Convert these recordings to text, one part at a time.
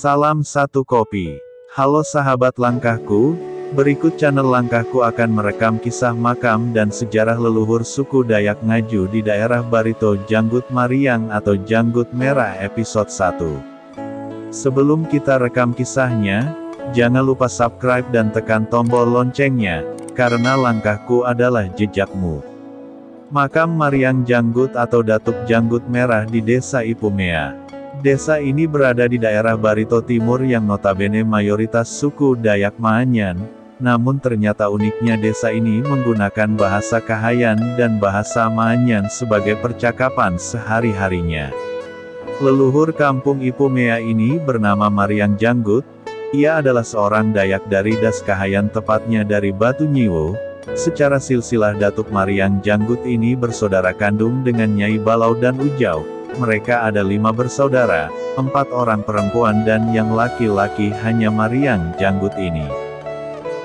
Salam satu kopi. Halo sahabat Langkahku, berikut channel Langkahku akan merekam kisah makam dan sejarah leluhur suku Dayak Ngaju di daerah Barito Janggut Mariang atau Janggut Merah episode 1. Sebelum kita rekam kisahnya, jangan lupa subscribe dan tekan tombol loncengnya, karena langkahku adalah jejakmu. Makam Mariang Janggut atau Datuk Janggut Merah di Desa Ipumea. Desa ini berada di daerah Barito Timur yang notabene mayoritas suku Dayak Maanyan, namun ternyata uniknya desa ini menggunakan bahasa Kahayan dan bahasa Maanyan sebagai percakapan sehari-harinya. Leluhur kampung Ipumea ini bernama Mariang Janggut. Ia adalah seorang Dayak dari Das Kahayan, tepatnya dari Batu Nyiwo. Secara silsilah Datuk Mariang Janggut ini bersaudara kandung dengan Nyai Balau dan Ujau. Mereka ada 5 bersaudara, 4 orang perempuan dan yang laki-laki hanya Mariang Janggut ini.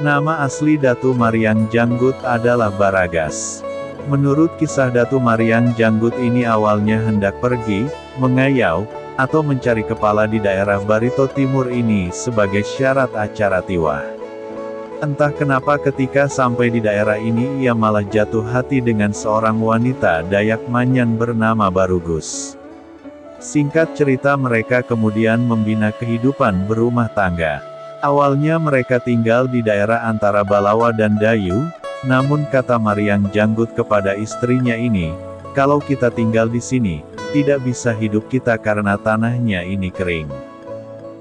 Nama asli Datu Mariang Janggut adalah Baragas. Menurut kisah Datu Mariang Janggut ini awalnya hendak pergi, mengayau, atau mencari kepala di daerah Barito Timur ini sebagai syarat acara tiwah. Entah kenapa ketika sampai di daerah ini ia malah jatuh hati dengan seorang wanita Dayak Manyan bernama Barugus. Singkat cerita mereka kemudian membina kehidupan berumah tangga. Awalnya mereka tinggal di daerah antara Balawa dan Dayu, namun kata Mariang Janggut kepada istrinya ini, kalau kita tinggal di sini, tidak bisa hidup kita karena tanahnya ini kering.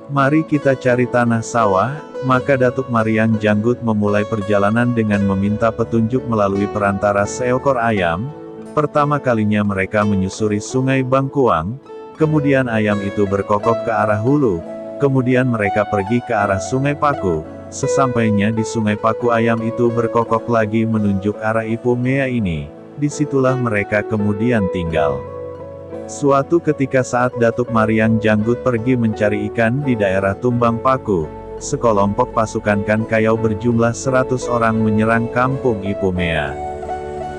Mari kita cari tanah sawah. Maka Datuk Mariang Janggut memulai perjalanan dengan meminta petunjuk melalui perantara seekor ayam. Pertama kalinya mereka menyusuri sungai Bangkuang, kemudian ayam itu berkokok ke arah hulu, kemudian mereka pergi ke arah sungai Paku. Sesampainya di sungai Paku ayam itu berkokok lagi menunjuk arah Ipumea ini. Disitulah mereka kemudian tinggal. Suatu ketika saat Datuk Mariang Janggut pergi mencari ikan di daerah Tumbang Paku, sekelompok pasukan Kankayau berjumlah 100 orang menyerang kampung Ipumea.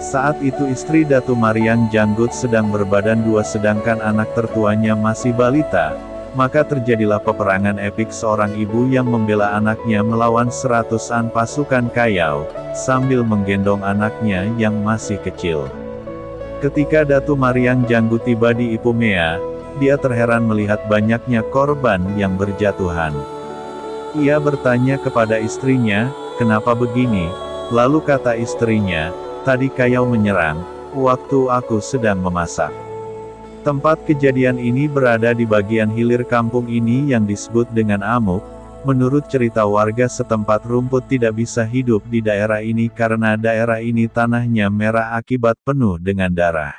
Saat itu istri Datu Mariang Janggut sedang berbadan 2 sedangkan anak tertuanya masih balita, maka terjadilah peperangan epik seorang ibu yang membela anaknya melawan 100-an pasukan Kayau, sambil menggendong anaknya yang masih kecil. Ketika Datu Mariang Janggut tiba di Ipumea, dia terheran melihat banyaknya korban yang berjatuhan. Ia bertanya kepada istrinya, kenapa begini? Lalu kata istrinya, tadi Kayau menyerang, waktu aku sedang memasak. Tempat kejadian ini berada di bagian hilir kampung ini yang disebut dengan Amuk. Menurut cerita warga setempat rumput tidak bisa hidup di daerah ini karena daerah ini tanahnya merah akibat penuh dengan darah.